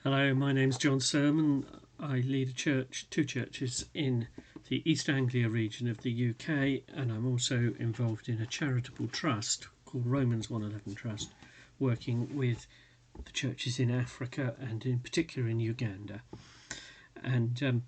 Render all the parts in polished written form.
Hello, my name's Jon Sermon. I lead two churches in the East Anglia region of the UK, and I'm also involved in a charitable trust called Romans 111 Trust, working with the churches in Africa and in particular in Uganda. And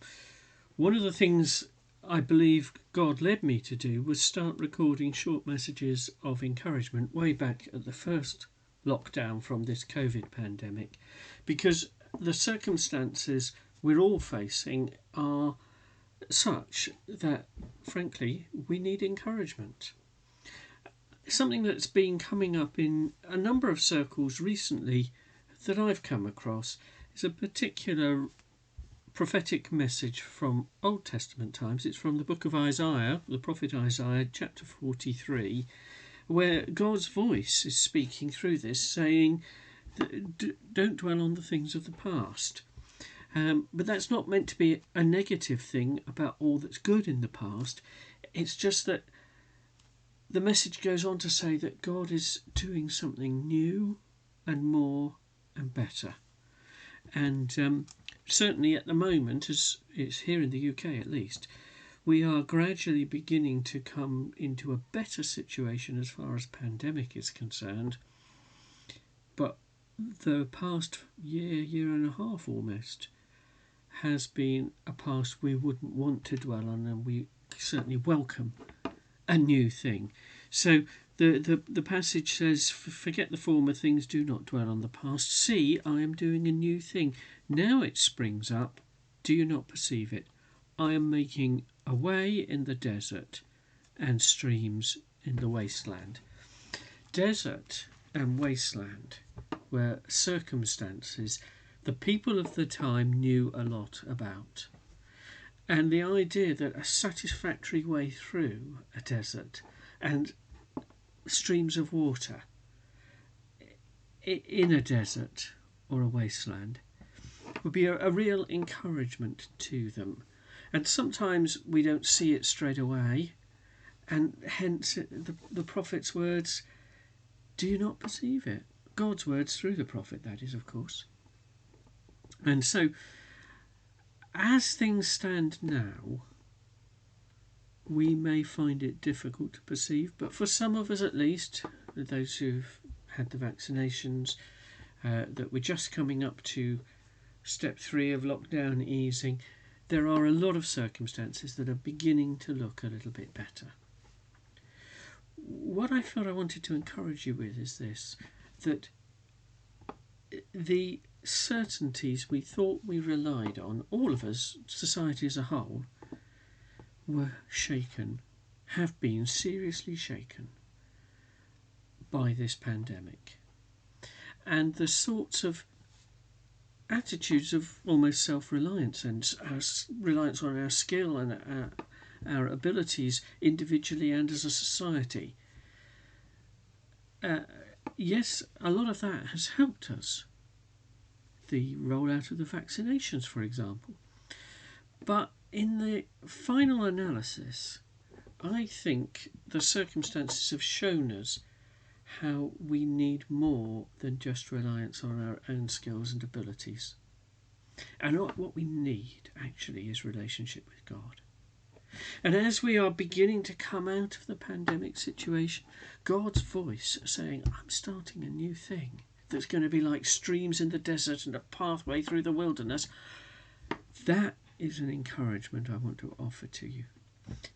one of the things I believe God led me to do was start recording short messages of encouragement way back at the first lockdown from this COVID pandemic, because the circumstances we're all facing are such that, frankly, we need encouragement. Something that's been coming up in a number of circles recently that I've come across is a particular prophetic message from Old Testament times. It's from the book of Isaiah, the prophet Isaiah, chapter 43, where God's voice is speaking through this, saying, don't dwell on the things of the past. But that's not meant to be a negative thing about all that's good in the past. It's just that the message goes on to say that God is doing something new and more and better. And certainly at the moment, as it's here in the UK at least, we are gradually beginning to come into a better situation as far as pandemic is concerned. But the past year and a half almost has been a past we wouldn't want to dwell on, and we certainly welcome a new thing. So the passage says, forget the former things, do not dwell on the past. See, I am doing a new thing. Now it springs up. Do you not perceive it? I am making a way in the desert and streams in the wasteland. Desert and wasteland were circumstances the people of the time knew a lot about. And the idea that a satisfactory way through a desert and streams of water in a desert or a wasteland would be a real encouragement to them. And sometimes we don't see it straight away, and hence the prophet's words, do you not perceive it? God's words through the prophet, that is, of course. And so, as things stand now, we may find it difficult to perceive, but for some of us at least, those who've had the vaccinations, that we're just coming up to step 3 of lockdown easing, there are a lot of circumstances that are beginning to look a little bit better. What I felt I wanted to encourage you with is this, that the certainties we thought we relied on, all of us, society as a whole, were shaken, have been seriously shaken by this pandemic. And the sorts of attitudes of almost self-reliance and reliance on our skill and our abilities individually and as a society, yes, a lot of that has helped us. The rollout of the vaccinations, for example. But in the final analysis, I think the circumstances have shown us how we need more than just reliance on our own skills and abilities. And what we need, actually, is relationship with God. And as we are beginning to come out of the pandemic situation, God's voice saying, I'm starting a new thing that's going to be like streams in the desert and a pathway through the wilderness, that is an encouragement I want to offer to you.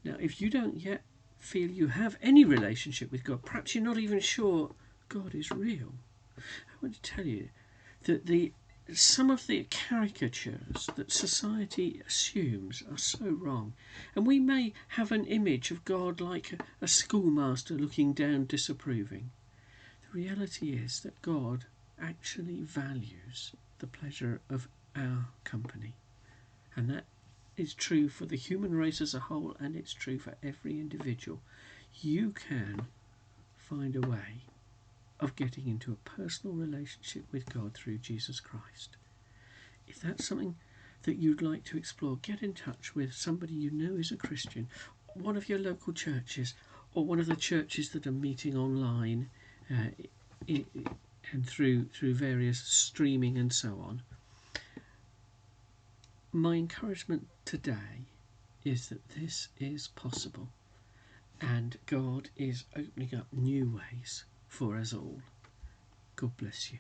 Now, if you don't yet feel you have any relationship with God, perhaps you're not even sure God is real, I want to tell you that some of the caricatures that society assumes are so wrong. And we may have an image of God like a schoolmaster looking down disapproving. The reality is that God actually values the pleasure of our company. And that is true for the human race as a whole, and it's true for every individual. You can find a way of getting into a personal relationship with God through Jesus Christ. If that's something that you'd like to explore, get in touch with somebody you know is a Christian, one of your local churches, or one of the churches that are meeting online and through various streaming and so on. my encouragement today is that this is possible and God is opening up new ways for us all. God bless you.